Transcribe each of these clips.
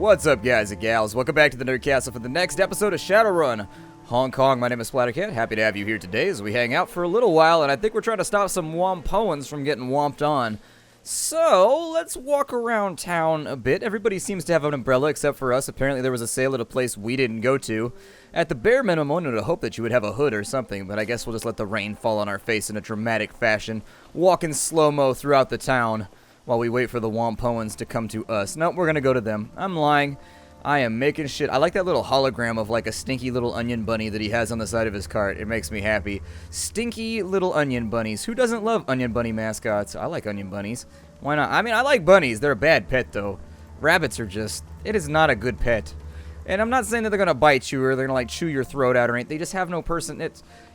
What's up, guys and gals? Welcome back to the Nerd Castle for the next episode of Shadowrun Hong Kong. My name is Splattercat. Happy to have you here today as we hang out for a little while, and I think we're trying to stop some Wompoans from getting womped on. So, let's walk around town a bit. Everybody seems to have an umbrella except for us. Apparently there was a sale at a place we didn't go to. At the bare minimum, I wanted to hope that you would have a hood or something, but I guess we'll just let the rain fall on our face in a dramatic fashion. Walk in slow-mo throughout the town while we wait for the Wompoans to come to us. Nope, we're gonna go to them. I'm lying. I am making shit. I like that little hologram of like a stinky little onion bunny that he has on the side of his cart. It makes me happy. Stinky little onion bunnies. Who doesn't love onion bunny mascots? I like onion bunnies. Why not? I mean, I like bunnies. They're a bad pet, though. Rabbits are just... It is not a good pet. And I'm not saying that they're going to bite you or they're going to, like, chew your throat out or anything. They just have no person...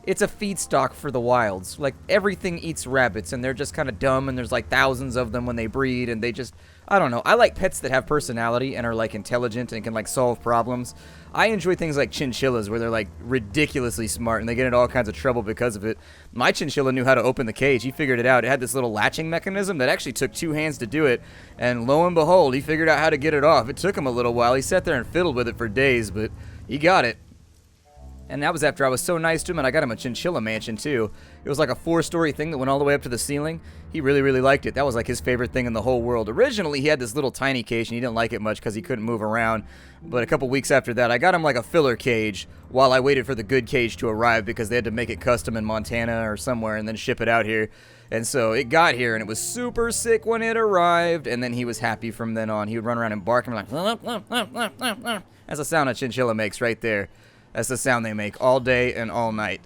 It's a feedstock for the wilds. Like, everything eats rabbits, and they're just kind of dumb, and there's, like, thousands of them when they breed, and they just... I don't know. I like pets that have personality and are, like, intelligent and can, like, solve problems. I enjoy things like chinchillas where they're, like, ridiculously smart, and they get into all kinds of trouble because of it. My chinchilla knew how to open the cage. He figured it out. It had this little latching mechanism that actually took 2 hands to do it, and lo and behold, he figured out how to get it off. It took him a little while. He sat there and fiddled with it for days, but he got it. And that was after I was so nice to him, and I got him a chinchilla mansion, too. It was like a 4-story thing that went all the way up to the ceiling. He really, really liked it. That was like his favorite thing in the whole world. Originally, he had this little tiny cage, and he didn't like it much because he couldn't move around. But a couple weeks after that, I got him like a filler cage while I waited for the good cage to arrive because they had to make it custom in Montana or somewhere and then ship it out here. And so it got here, and it was super sick when it arrived, and then he was happy from then on. He would run around and bark and be like... That's the sound a chinchilla makes right there. That's the sound they make all day and all night.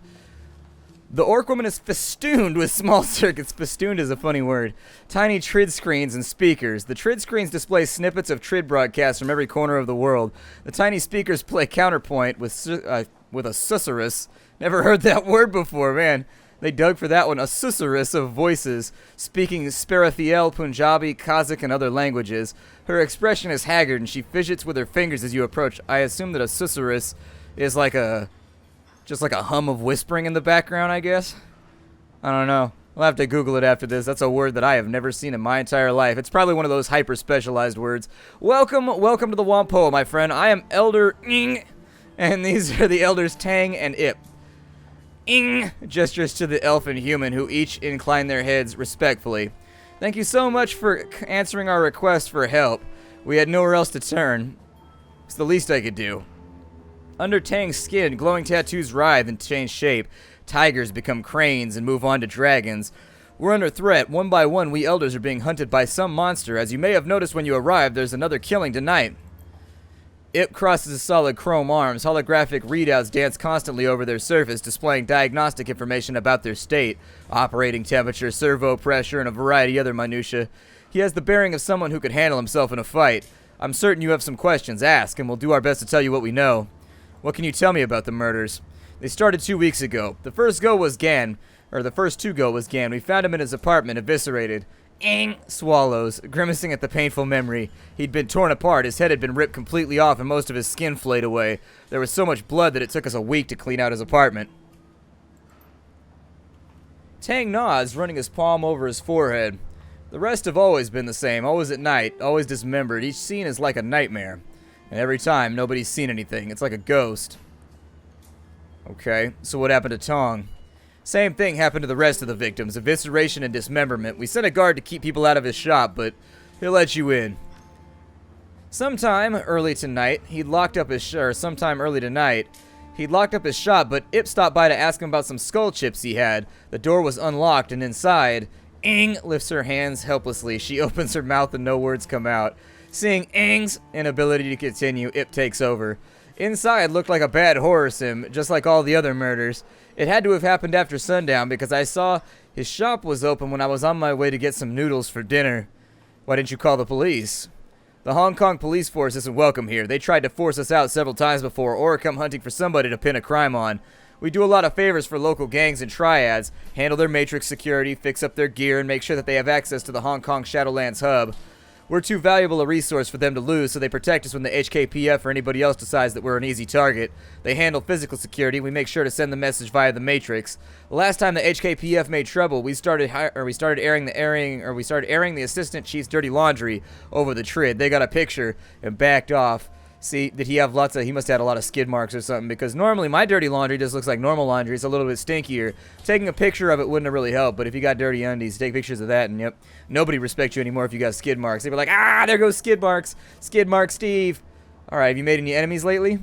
The orc woman is festooned with small circuits. Festooned is a funny word. Tiny trid screens and speakers. The trid screens display snippets of trid broadcasts from every corner of the world. The tiny speakers play counterpoint with a susurrus. Never heard that word before, man. They dug for that one. A susurrus of voices, speaking Sparathiel, Punjabi, Kazakh, and other languages. Her expression is haggard, and she fidgets with her fingers as you approach. I assume that a susurrus is like just like a hum of whispering in the background, I guess. I don't know. I'll have to Google it after this. That's a word that I have never seen in my entire life. It's probably one of those hyper-specialized words. Welcome to the Wompo, my friend. I am Elder Ing, and these are the Elders Tang and Ip. Ing gestures to the elf and human, who each incline their heads respectfully. Thank you so much for answering our request for help. We had nowhere else to turn. It's the least I could do. Under Tang's skin, glowing tattoos writhe and change shape. Tigers become cranes and move on to dragons. We're under threat. One by one, we elders are being hunted by some monster. As you may have noticed when you arrived, there's another killing tonight. Ip crosses his solid chrome arms. Holographic readouts dance constantly over their surface, displaying diagnostic information about their state, operating temperature, servo pressure, and a variety of other minutiae. He has the bearing of someone who could handle himself in a fight. I'm certain you have some questions. Ask, and we'll do our best to tell you what we know. What can you tell me about the murders? They started 2 weeks ago. The first two go was Gan. We found him in his apartment, eviscerated. Ing swallows, grimacing at the painful memory. He'd been torn apart, his head had been ripped completely off, and most of his skin flayed away. There was so much blood that it took us a week to clean out his apartment. Tang nods, running his palm over his forehead. The rest have always been the same, always at night, always dismembered. Each scene is like a nightmare. And every time, nobody's seen anything. It's like a ghost. Okay, so what happened to Tong? Same thing happened to the rest of the victims. Evisceration and dismemberment. We sent a guard to keep people out of his shop, but he'll let you in. Sometime early tonight, he'd locked up his shop, but Ip stopped by to ask him about some skull chips he had. The door was unlocked, and inside, Ing lifts her hands helplessly. She opens her mouth and no words come out. Seeing Ing's inability to continue, Ip takes over. Inside looked like a bad horror sim, just like all the other murders. It had to have happened after sundown because I saw his shop was open when I was on my way to get some noodles for dinner. Why didn't you call the police? The Hong Kong police force isn't welcome here. They tried to force us out several times before or come hunting for somebody to pin a crime on. We do a lot of favors for local gangs and triads, handle their matrix security, fix up their gear, and make sure that they have access to the Hong Kong Shadowlands hub. We're too valuable a resource for them to lose, so they protect us when the HKPF or anybody else decides that we're an easy target. They handle physical security. We make sure to send the message via the Matrix. The last time the HKPF made trouble, we started airing the assistant chief's dirty laundry over the TRID. They got a picture and backed off. See, did he have he must have had a lot of skid marks or something, because normally my dirty laundry just looks like normal laundry. It's a little bit stinkier. Taking a picture of it wouldn't have really helped, but if you got dirty undies, take pictures of that, and yep, nobody respects you anymore if you got skid marks. They'd be like, ah, there goes skid marks. Skid mark Steve. All right, have you made any enemies lately?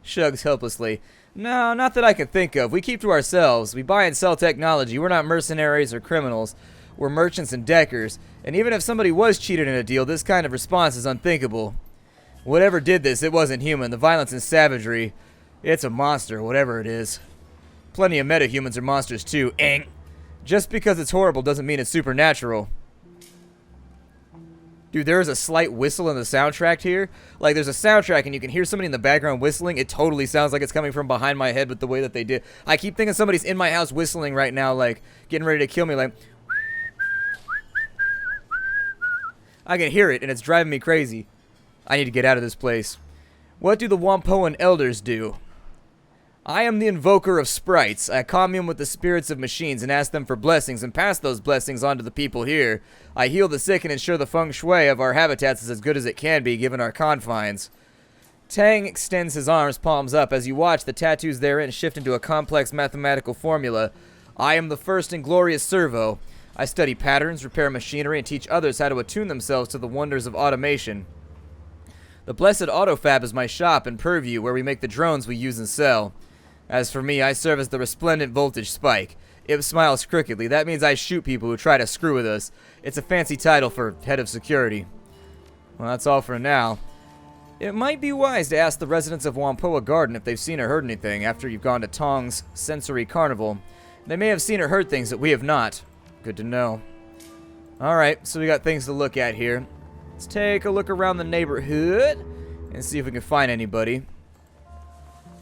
Shrugs helplessly. No, not that I can think of. We keep to ourselves. We buy and sell technology. We're not mercenaries or criminals. We're merchants and deckers. And even if somebody was cheated in a deal, this kind of response is unthinkable. Whatever did this, it wasn't human. The violence and savagery, it's a monster, whatever it is. Plenty of metahumans are monsters too. Just because it's horrible doesn't mean it's supernatural. Dude, there is a slight whistle in the soundtrack here. Like, there's a soundtrack and you can hear somebody in the background whistling. It totally sounds like it's coming from behind my head with the way that they did. I keep thinking somebody's in my house whistling right now, like, getting ready to kill me, like... I can hear it and it's driving me crazy. I need to get out of this place. What do the Wampoan elders do? I am the invoker of sprites. I commune with the spirits of machines and ask them for blessings and pass those blessings on to the people here. I heal the sick and ensure the feng shui of our habitats is as good as it can be given our confines. Tang extends his arms, palms up. As you watch, the tattoos therein shift into a complex mathematical formula. I am the first and glorious servo. I study patterns, repair machinery, and teach others how to attune themselves to the wonders of automation. The Blessed Autofab is my shop and purview where we make the drones we use and sell. As for me, I serve as the resplendent voltage spike. It smiles crookedly. That means I shoot people who try to screw with us. It's a fancy title for head of security. Well, that's all for now. It might be wise to ask the residents of Whampoa Garden if they've seen or heard anything after you've gone to Tong's Sensory Carnival. They may have seen or heard things that we have not. Good to know. Alright, so we got things to look at here. Let's take a look around the neighborhood and see if we can find anybody.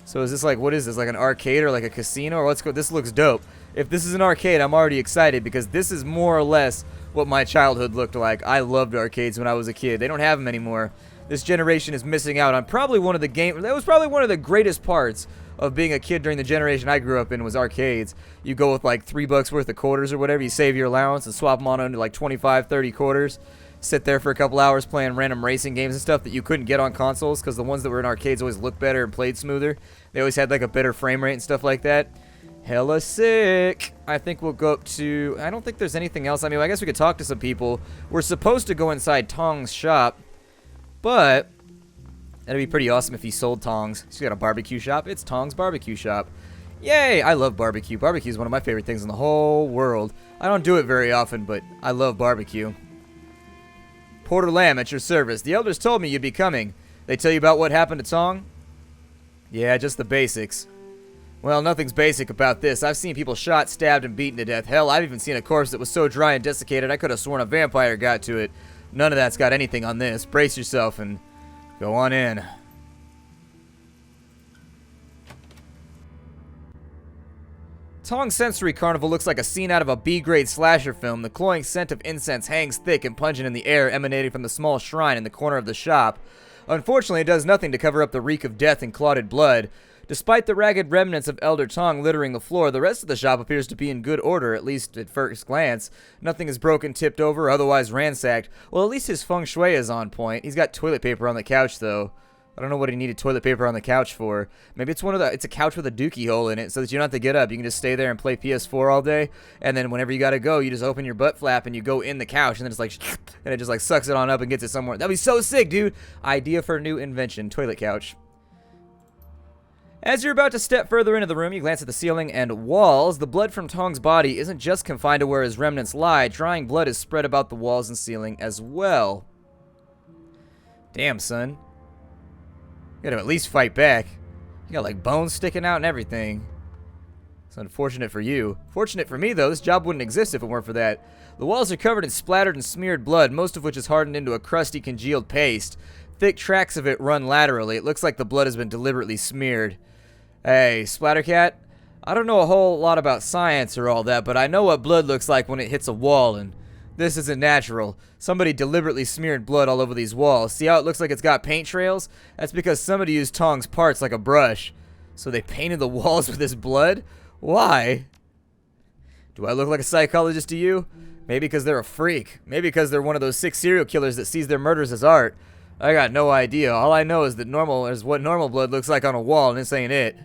So is this like, what is this, like an arcade or like a casino? Or let's go, this looks dope. If this is an arcade, I'm already excited because this is more or less what my childhood looked like. I loved arcades when I was a kid. They don't have them anymore. This generation is missing out on probably one of the that was probably one of the greatest parts of being a kid during the generation I grew up in was arcades. You go with like $3 worth of quarters or whatever, you save your allowance and swap them on into like 25, 30 quarters. Sit there for a couple hours playing random racing games and stuff that you couldn't get on consoles because the ones that were in arcades always looked better and played smoother. They always had like a better frame rate and stuff like that. Hella sick. I think we'll go up to... I don't think there's anything else. I mean, I guess we could talk to some people. We're supposed to go inside Tong's shop, but that'd be pretty awesome if he sold Tong's. He's got a barbecue shop. It's Tong's Barbecue Shop. Yay! I love barbecue. Barbecue is one of my favorite things in the whole world. I don't do it very often, but I love barbecue. Porter Lamb at your service. The elders told me you'd be coming. They tell you about what happened to Tong? Yeah, just the basics. Well, nothing's basic about this. I've seen people shot, stabbed, and beaten to death. Hell, I've even seen a corpse that was so dry and desiccated I could have sworn a vampire got to it. None of that's got anything on this. Brace yourself and go on in. Tong's Sensory Carnival looks like a scene out of a B-grade slasher film. The cloying scent of incense hangs thick and pungent in the air, emanating from the small shrine in the corner of the shop. Unfortunately, it does nothing to cover up the reek of death and clotted blood. Despite the ragged remnants of Elder Tong littering the floor, the rest of the shop appears to be in good order, at least at first glance. Nothing is broken, tipped over, or otherwise ransacked. Well, at least his feng shui is on point. He's got toilet paper on the couch, though. I don't know what he needed toilet paper on the couch for. Maybe it's it's a couch with a dookie hole in it so that you don't have to get up. You can just stay there and play PS4 all day, and then whenever you gotta go, you just open your butt flap and you go in the couch, and then it's like, and it just like sucks it on up and gets it somewhere. That'd be so sick, dude. Idea for a new invention, toilet couch. As you're about to step further into the room, you glance at the ceiling and walls. The blood from Tong's body isn't just confined to where his remnants lie. Drying blood is spread about the walls and ceiling as well. Damn, son. You gotta at least fight back. You got like bones sticking out and everything. It's unfortunate for you. Fortunate for me, though, this job wouldn't exist if it weren't for that. The walls are covered in splattered and smeared blood, most of which is hardened into a crusty, congealed paste. Thick tracks of it run laterally. It looks like the blood has been deliberately smeared. Hey, Splattercat, I don't know a whole lot about science or all that, but I know what blood looks like when it hits a wall, and This isn't natural. Somebody deliberately smeared blood all over these walls. See how it looks like it's got paint trails? That's because somebody used Tong's parts like a brush. So they painted the walls with this blood? Why? Do I look like a psychologist to you? Maybe because they're a freak. Maybe because they're one of those sick serial killers that sees their murders as art. I got no idea. All I know is that normal is what normal blood looks like on a wall, and this ain't it.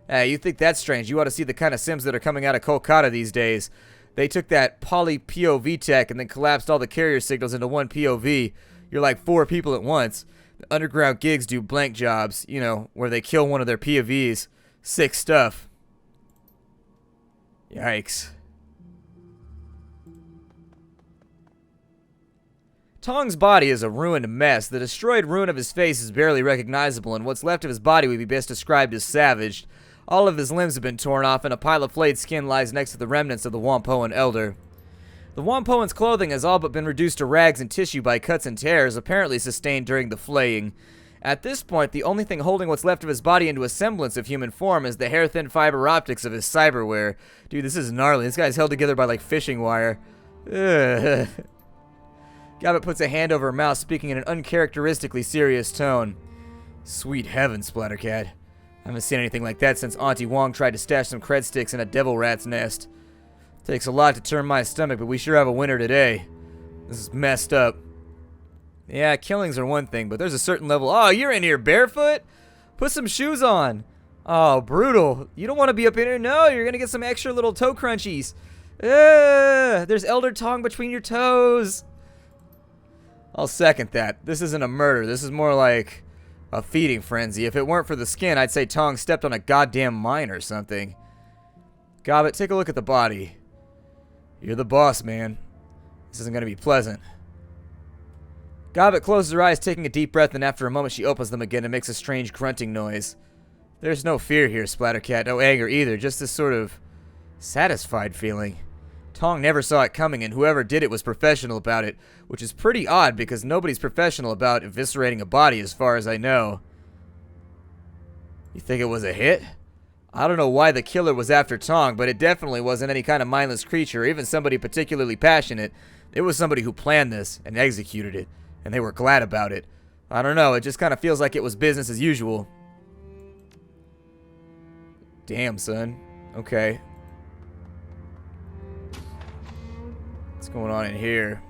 Hey, you think that's strange? You ought to see the kind of Sims that are coming out of Kolkata these days. They took that poly POV tech and then collapsed all the carrier signals into one POV. You're like 4 people at once. The underground gigs do blank jobs, you know, where they kill one of their POVs. Sick stuff. Yikes. Tong's body is a ruined mess. The destroyed ruin of his face is barely recognizable, and what's left of his body would be best described as savaged. All of his limbs have been torn off, and a pile of flayed skin lies next to the remnants of the Wampoan elder. The Wampoan's clothing has all but been reduced to rags and tissue by cuts and tears, apparently sustained during the flaying. At this point, the only thing holding what's left of his body into a semblance of human form is the hair-thin fiber optics of his cyberware. Dude, this is gnarly. This guy's held together by, like, fishing wire. Ugh. Gabbett puts a hand over her mouth, speaking in an uncharacteristically serious tone. Sweet heavens, Splattercat. I haven't seen anything like that since Auntie Wong tried to stash some cred sticks in a devil rat's nest. Takes a lot to turn my stomach, but we sure have a winner today. This is messed up. Yeah, killings are one thing, but there's a certain level. Oh, you're in here barefoot? Put some shoes on. Oh, brutal. You don't want to be up in here? No, you're going to get some extra little toe crunchies. There's Elder Tong between your toes. I'll second that. This isn't a murder. This is more like a feeding frenzy. If it weren't for the skin, I'd say Tong stepped on a goddamn mine or something. Gabbett, take a look at the body. You're the boss, man. This isn't going to be pleasant. Gabbett closes her eyes, taking a deep breath, and after a moment she opens them again and makes a strange grunting noise. There's no fear here, Splattercat, no anger either, just this sort of satisfied feeling. Tong never saw it coming, and whoever did it was professional about it, which is pretty odd because nobody's professional about eviscerating a body as far as I know. You think it was a hit? I don't know why the killer was after Tong, but it definitely wasn't any kind of mindless creature or even somebody particularly passionate. It was somebody who planned this and executed it, and they were glad about it. I don't know, it just kind of feels like it was business as usual. Damn, son. Okay. What's going on in here?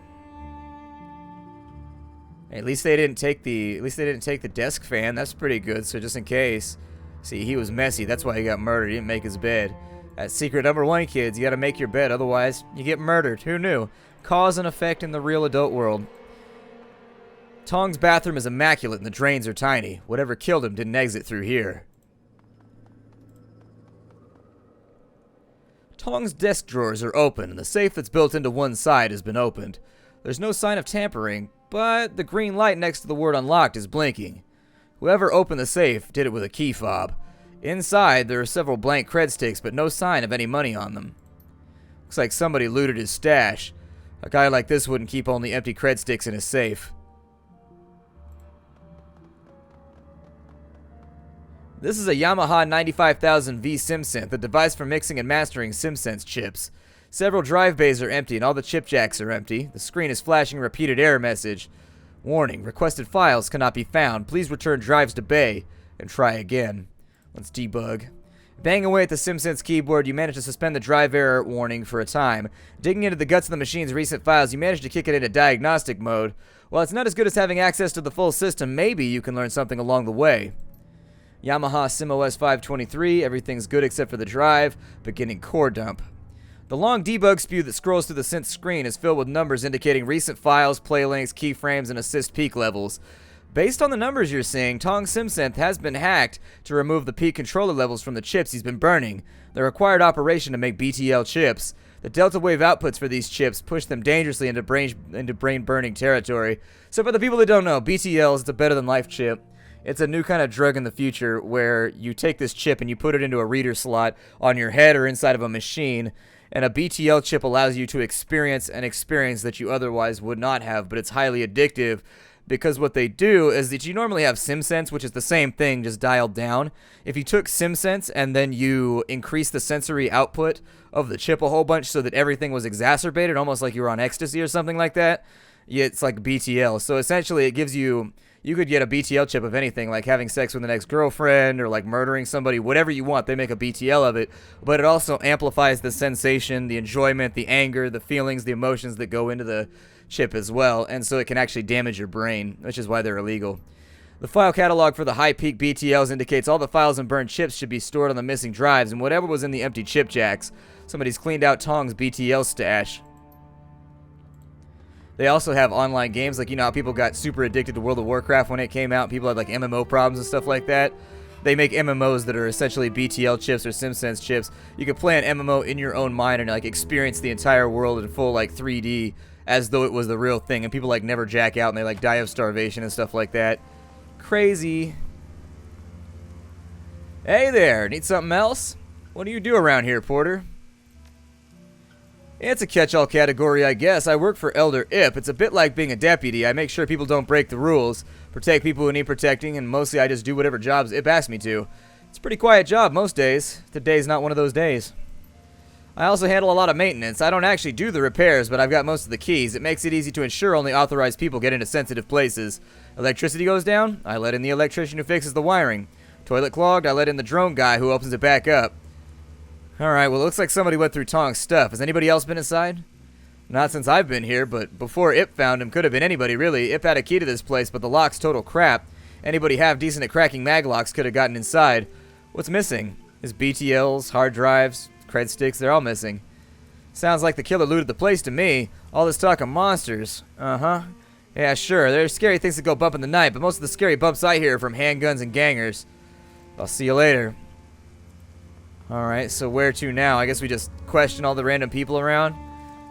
Hey, at least they didn't take the desk fan. That's pretty good. So just in case. See, he was messy. That's why he got murdered. He didn't make his bed. That's secret number 1, kids. You got to make your bed, otherwise you get murdered. Who knew? Cause and effect in the real adult world. Tong's bathroom is immaculate and the drains are tiny. Whatever killed him didn't exit through here. Tong's desk drawers are open, and the safe that's built into one side has been opened. There's no sign of tampering, but the green light next to the word unlocked is blinking. Whoever opened the safe did it with a key fob. Inside, there are several blank cred sticks, but no sign of any money on them. Looks like somebody looted his stash. A guy like this wouldn't keep only empty cred sticks in his safe. This is a Yamaha 95,000V SimSynth, a device for mixing and mastering SimSense chips. Several drive bays are empty and all the chip jacks are empty. The screen is flashing a repeated error message. Warning, requested files cannot be found. Please return drives to bay and try again. Let's debug. Banging away at the SimSense keyboard, you manage to suspend the drive error warning for a time. Digging into the guts of the machine's recent files, you manage to kick it into diagnostic mode. While it's not as good as having access to the full system, maybe you can learn something along the way. Yamaha SimOS 523, everything's good except for the drive, beginning core dump. The long debug spew that scrolls through the synth screen is filled with numbers indicating recent files, playlinks, keyframes, and assist peak levels. Based on the numbers you're seeing, Tong's SimSynth has been hacked to remove the peak controller levels from the chips he's been burning, the required operation to make BTL chips. The delta wave outputs for these chips push them dangerously into brain-burning territory. So for the people that don't know, BTL is the better-than-life chip. It's a new kind of drug in the future where you take this chip and you put it into a reader slot on your head or inside of a machine, and a BTL chip allows you to experience an experience that you otherwise would not have, but it's highly addictive because what they do is that you normally have SimSense, which is the same thing, just dialed down. If you took SimSense and then you increase the sensory output of the chip a whole bunch so that everything was exacerbated, almost like you were on ecstasy or something like that, it's like BTL. So essentially it gives you could get a BTL chip of anything, like having sex with an ex-girlfriend or like murdering somebody, whatever you want, they make a BTL of it. But it also amplifies the sensation, the enjoyment, the anger, the feelings, the emotions that go into the chip as well, and so it can actually damage your brain, which is why they're illegal. The file catalog for the high-peak BTLs indicates all the files and burned chips should be stored on the missing drives and whatever was in the empty chip jacks. Somebody's cleaned out Tong's BTL stash. They also have online games, like, you know how people got super addicted to World of Warcraft when it came out? People had like MMO problems and stuff like that. They make MMOs that are essentially BTL chips or SimSense chips. You can play an MMO in your own mind and like experience the entire world in full like 3D as though it was the real thing, and people like never jack out and they like die of starvation and stuff like that. Crazy. Hey there, need something else? What do you do around here, Porter? It's a catch-all category, I guess. I work for Elder Ip. It's a bit like being a deputy. I make sure people don't break the rules, protect people who need protecting, and mostly I just do whatever jobs Ip asks me to. It's a pretty quiet job most days. Today's not one of those days. I also handle a lot of maintenance. I don't actually do the repairs, but I've got most of the keys. It makes it easy to ensure only authorized people get into sensitive places. Electricity goes down, I let in the electrician who fixes the wiring. Toilet clogged, I let in the drone guy who opens it back up. Alright, well, it looks like somebody went through Tong's stuff. Has anybody else been inside? Not since I've been here, but before Ip found him, could have been anybody, really. Ip had a key to this place, but the lock's total crap. Anybody half decent at cracking mag locks could have gotten inside. What's missing? His BTLs, hard drives, cred sticks, they're all missing. Sounds like the killer looted the place to me. All this talk of monsters. Uh-huh. Yeah, sure, there's scary things that go bump in the night, but most of the scary bumps I hear are from handguns and gangers. I'll see you later. Alright, so where to now? I guess we just question all the random people around.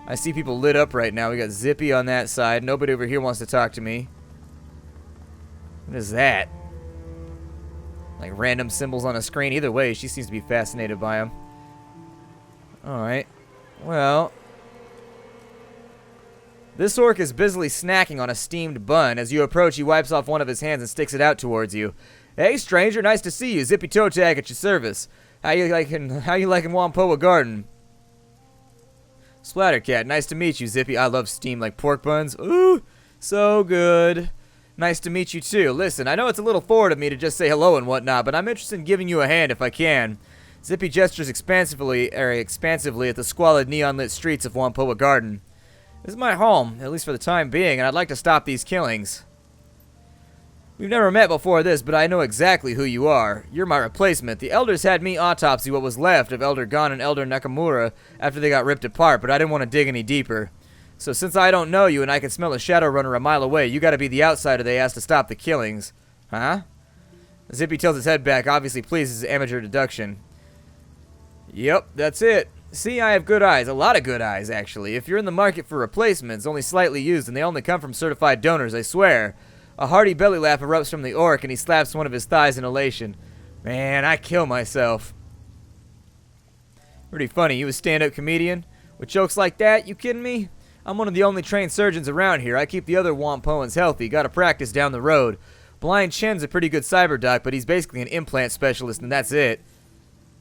I see people lit up right now. We got Zippy on that side. Nobody over here wants to talk to me. What is that? Like random symbols on a screen. Either way, she seems to be fascinated by them. Alright. Well, this orc is busily snacking on a steamed bun. As you approach, he wipes off one of his hands and sticks it out towards you. Hey, stranger, nice to see you. Zippy Toe Tag at your service. How you liking Wampoa Garden? Splattercat, nice to meet you, Zippy. I love steamed like pork buns. Ooh, so good. Nice to meet you too. Listen, I know it's a little forward of me to just say hello and whatnot, but I'm interested in giving you a hand if I can. Zippy gestures expansively at the squalid neon-lit streets of Wampoa Garden. This is my home, at least for the time being, and I'd like to stop these killings. We've never met before this, but I know exactly who you are. You're my replacement. The elders had me autopsy what was left of Elder Gon and Elder Nakamura after they got ripped apart, but I didn't want to dig any deeper. So since I don't know you and I can smell a Shadowrunner a mile away, you gotta be the outsider they asked to stop the killings. Huh? Zippy tilts his head back, obviously pleased with his amateur deduction. Yep, that's it. See, I have good eyes. A lot of good eyes, actually. If you're in the market for replacements, only slightly used, and they only come from certified donors, I swear. A hearty belly laugh erupts from the orc, and he slaps one of his thighs in elation. Man, I kill myself. Pretty funny, you a stand-up comedian? With jokes like that, you kidding me? I'm one of the only trained surgeons around here. I keep the other Wampoans healthy. Gotta practice down the road. Blind Chen's a pretty good cyber doc, but he's basically an implant specialist, and that's it.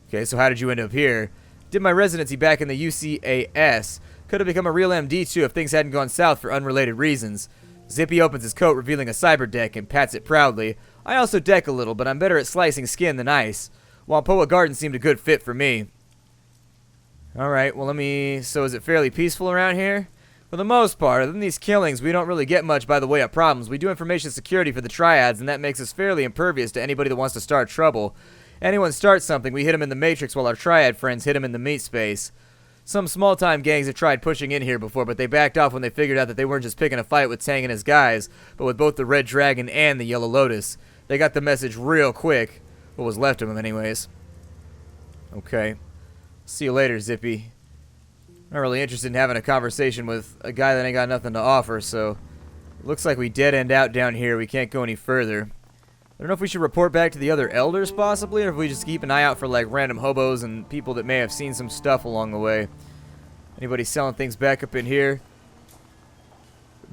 Okay, so how did you end up here? Did my residency back in the UCAS. Could have become a real MD too if things hadn't gone south for unrelated reasons. Zippy opens his coat, revealing a cyber deck, and pats it proudly. I also deck a little, but I'm better at slicing skin than ice. Wampoa Garden seemed a good fit for me. Alright, well so is it fairly peaceful around here? For the most part, other than these killings, we don't really get much by the way of problems. We do information security for the triads, and that makes us fairly impervious to anybody that wants to start trouble. Anyone starts something, we hit him in the matrix while our triad friends hit him in the meat space. Some small-time gangs have tried pushing in here before, but they backed off when they figured out that they weren't just picking a fight with Tang and his guys, but with both the Red Dragon and the Yellow Lotus. They got the message real quick. What was left of them, anyways. Okay. See you later, Zippy. Not really interested in having a conversation with a guy that ain't got nothing to offer, so... Looks like we dead-end out down here. We can't go any further. I don't know if we should report back to the other elders, possibly, or if we just keep an eye out for, like, random hobos and people that may have seen some stuff along the way. Anybody selling things back up in here?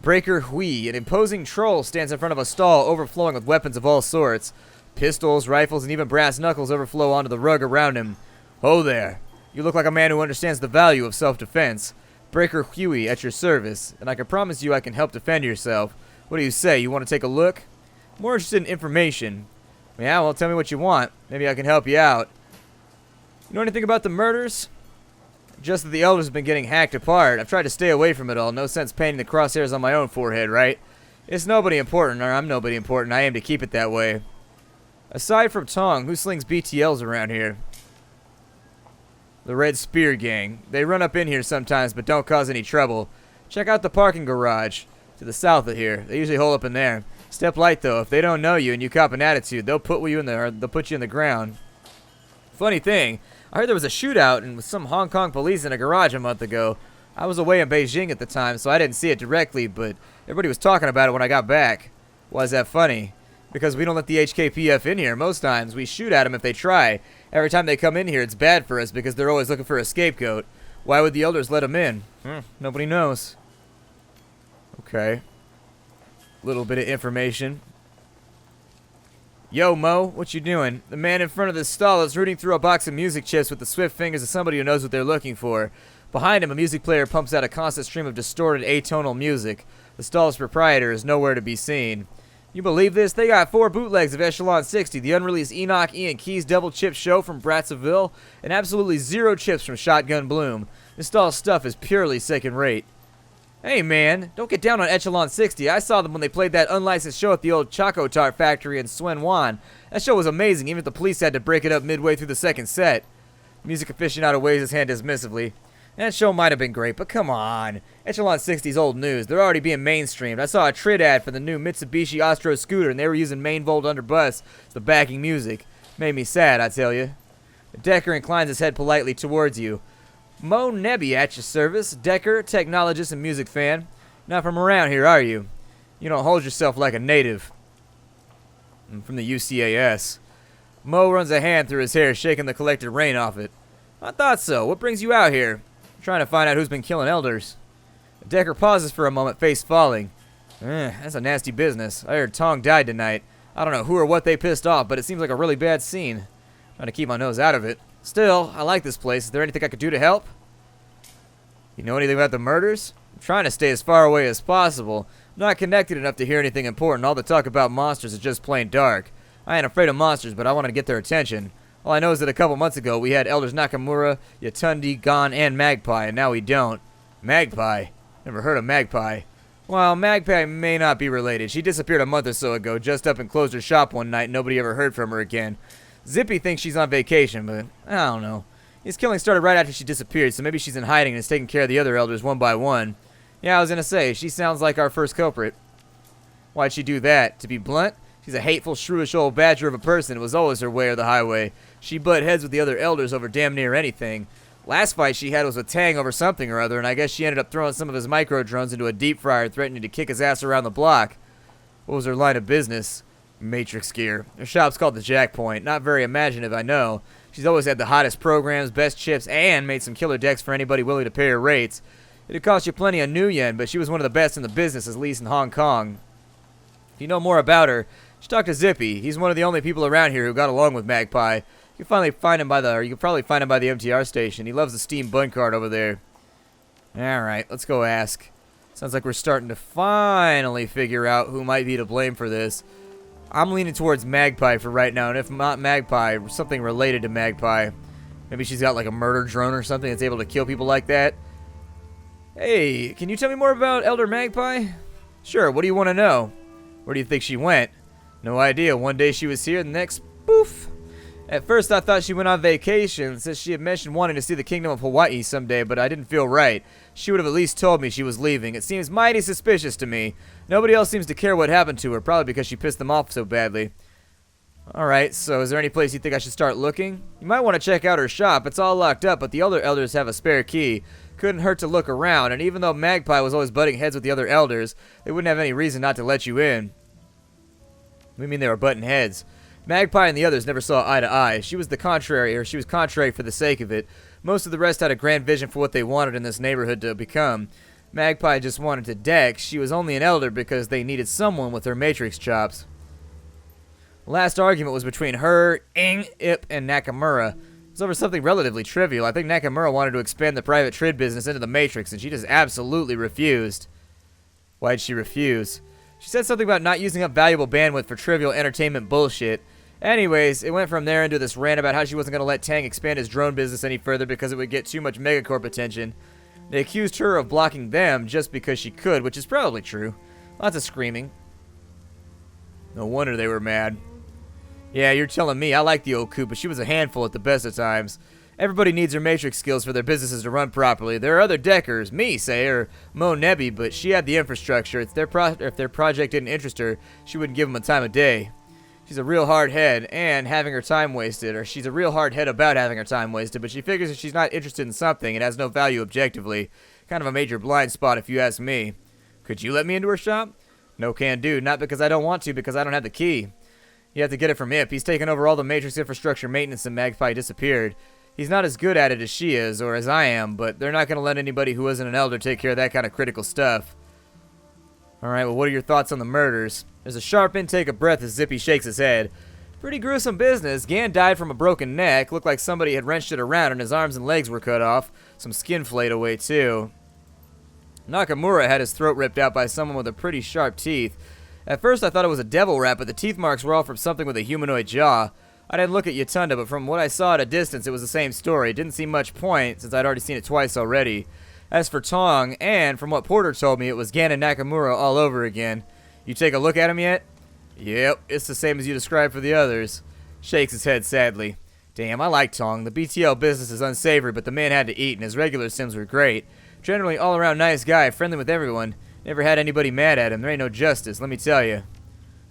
Breaker Hui, an imposing troll, stands in front of a stall overflowing with weapons of all sorts. Pistols, rifles, and even brass knuckles overflow onto the rug around him. Ho there. You look like a man who understands the value of self-defense. Breaker Huey at your service, and I can promise you I can help defend yourself. What do you say? You want to take a look? More interested in information. Yeah, well, tell me what you want. Maybe I can help you out. You know anything about the murders? Just that the elders have been getting hacked apart. I've tried to stay away from it all. No sense painting the crosshairs on my own forehead, right? It's nobody important, or I'm nobody important. I aim to keep it that way. Aside from Tong, who slings BTLs around here? The Red Spear Gang. They run up in here sometimes, but don't cause any trouble. Check out the parking garage to the south of here. They usually hole up in there. Step light, though. If they don't know you and you cop an attitude, they'll put you in the ground. Funny thing, I heard there was a shootout with some Hong Kong police in a garage a month ago. I was away in Beijing at the time, so I didn't see it directly, but everybody was talking about it when I got back. Why is that funny? Because we don't let the HKPF in here most times. We shoot at them if they try. Every time they come in here, it's bad for us because they're always looking for a scapegoat. Why would the elders let them in? Nobody knows. Okay. Little bit of information. Yo, Mo, what you doing? The man in front of this stall is rooting through a box of music chips with the swift fingers of somebody who knows what they're looking for. Behind him, a music player pumps out a constant stream of distorted atonal music. The stall's proprietor is nowhere to be seen. You believe this? They got 4 bootlegs of Echelon 60, the unreleased Enoch Ian Keys double chip show from Bratzaville, and absolutely 0 chips from Shotgun Bloom. This stall's stuff is purely second rate. Hey man, don't get down on Echelon 60. I saw them when they played that unlicensed show at the old Choco Tart factory in Suen Wan. That show was amazing, even if the police had to break it up midway through the second set. Music aficionado waves his hand dismissively. That show might have been great, but come on. Echelon 60's old news. They're already being mainstreamed. I saw a Trid ad for the new Mitsubishi Astro scooter, and they were using main volt under bus as the backing music. Made me sad, I tell you. Decker inclines his head politely towards you. Mo Nebby at your service. Decker, technologist and music fan. Not from around here, are you? You don't hold yourself like a native. I'm from the UCAS. Mo runs a hand through his hair, shaking the collected rain off it. I thought so. What brings you out here? Trying to find out who's been killing elders. Decker pauses for a moment, face falling. That's a nasty business. I heard Tong died tonight. I don't know who or what they pissed off, but it seems like a really bad scene. Trying to keep my nose out of it. Still, I like this place. Is there anything I could do to help? You know anything about the murders? I'm trying to stay as far away as possible. I'm not connected enough to hear anything important. All the talk about monsters is just plain dark. I ain't afraid of monsters, but I want to get their attention. All I know is that a couple months ago, we had Elders Nakamura, Yatundi, Gon, and Magpie, and now we don't. Magpie? Never heard of Magpie. Well, Magpie may not be related. She disappeared a month or so ago, just up and closed her shop one night, and nobody ever heard from her again. Zippy thinks she's on vacation, but I don't know. His killing started right after she disappeared, so maybe she's in hiding and is taking care of the other elders one by one. Yeah, I was gonna say, she sounds like our first culprit. Why'd she do that? To be blunt? She's a hateful, shrewish old badger of a person. It was always her way or the highway. She butt heads with the other elders over damn near anything. Last fight she had was with Tang over something or other, and I guess she ended up throwing some of his micro drones into a deep fryer, threatening to kick his ass around the block. What was her line of business? Matrix gear. Her shop's called the Jackpoint. Not very imaginative, I know. She's always had the hottest programs, best chips, and made some killer decks for anybody willing to pay her rates. It'd cost you plenty of new yen, but she was one of the best in the business, at least in Hong Kong. If you know more about her, just talk to Zippy. He's one of the only people around here who got along with Magpie. You can probably find him by the MTR station. He loves the steam bun cart over there. Alright, let's go ask. Sounds like we're starting to finally figure out who might be to blame for this. I'm leaning towards Magpie for right now, and if not Magpie, something related to Magpie. Maybe she's got like a murder drone or something that's able to kill people like that. Hey, can you tell me more about Elder Magpie? Sure, what do you want to know? Where do you think she went? No idea. One day she was here, the next, poof. At first I thought she went on vacation, since she had mentioned wanting to see the Kingdom of Hawaii someday, but I didn't feel right. She would have at least told me she was leaving. It seems mighty suspicious to me. Nobody else seems to care what happened to her, probably because she pissed them off so badly. Alright, so is there any place you think I should start looking? You might want to check out her shop. It's all locked up, but the other elders have a spare key. Couldn't hurt to look around, and even though Magpie was always butting heads with the other elders, they wouldn't have any reason not to let you in. We mean they were butting heads. Magpie and the others never saw eye to eye. She was contrary for the sake of it. Most of the rest had a grand vision for what they wanted in this neighborhood to become. Magpie just wanted to dex. She was only an elder because they needed someone with her matrix chops. The last argument was between her, Ip, and Nakamura. It was over something relatively trivial. I think Nakamura wanted to expand the private trade business into the matrix, and she just absolutely refused. Why'd she refuse? She said something about not using up valuable bandwidth for trivial entertainment bullshit. Anyways, it went from there into this rant about how she wasn't going to let Tang expand his drone business any further because it would get too much megacorp attention. They accused her of blocking them just because she could, which is probably true. Lots of screaming. No wonder they were mad. Yeah, you're telling me. I like the old coop, but she was a handful at the best of times. Everybody needs her matrix skills for their businesses to run properly. There are other deckers, me, say, or Mo Nebi, but she had the infrastructure. If their project didn't interest her, she wouldn't give them a time of day. She's a real hard head and having her time wasted, or she's a real hard head about having her time wasted, but she figures if she's not interested in something, it has no value objectively. Kind of a major blind spot if you ask me. Could you let me into her shop? No can do, not because I don't want to, because I don't have the key. You have to get it from Ip. He's taken over all the matrix infrastructure maintenance and Magpie disappeared. He's not as good at it as she is, or as I am, but they're not going to let anybody who isn't an elder take care of that kind of critical stuff. Alright, well, what are your thoughts on the murders? There's a sharp intake of breath as Zippy shakes his head. Pretty gruesome business. Gan died from a broken neck. Looked like somebody had wrenched it around and his arms and legs were cut off. Some skin flayed away, too. Nakamura had his throat ripped out by someone with a pretty sharp teeth. At first I thought it was a devil rat, but the teeth marks were all from something with a humanoid jaw. I didn't look at Yatunda, but from what I saw at a distance, it was the same story. It didn't seem much point, since I'd already seen it twice already. As for Tong, and from what Porter told me, it was Gan and Nakamura all over again. You take a look at him yet? Yep, it's the same as you described for the others. Shakes his head sadly. Damn, I like Tong. The BTL business is unsavory, but the man had to eat, and his regular sims were great. Generally all-around nice guy, friendly with everyone. Never had anybody mad at him. There ain't no justice, let me tell you.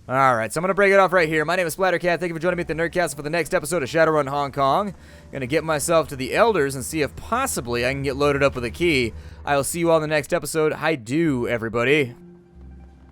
Alright, so I'm going to break it off right here. My name is Splattercat. Thank you for joining me at the Nerdcast for the next episode of Shadowrun Hong Kong. Going to get myself to the Elders and see if possibly I can get loaded up with a key. I will see you all in the next episode. Hi do, everybody.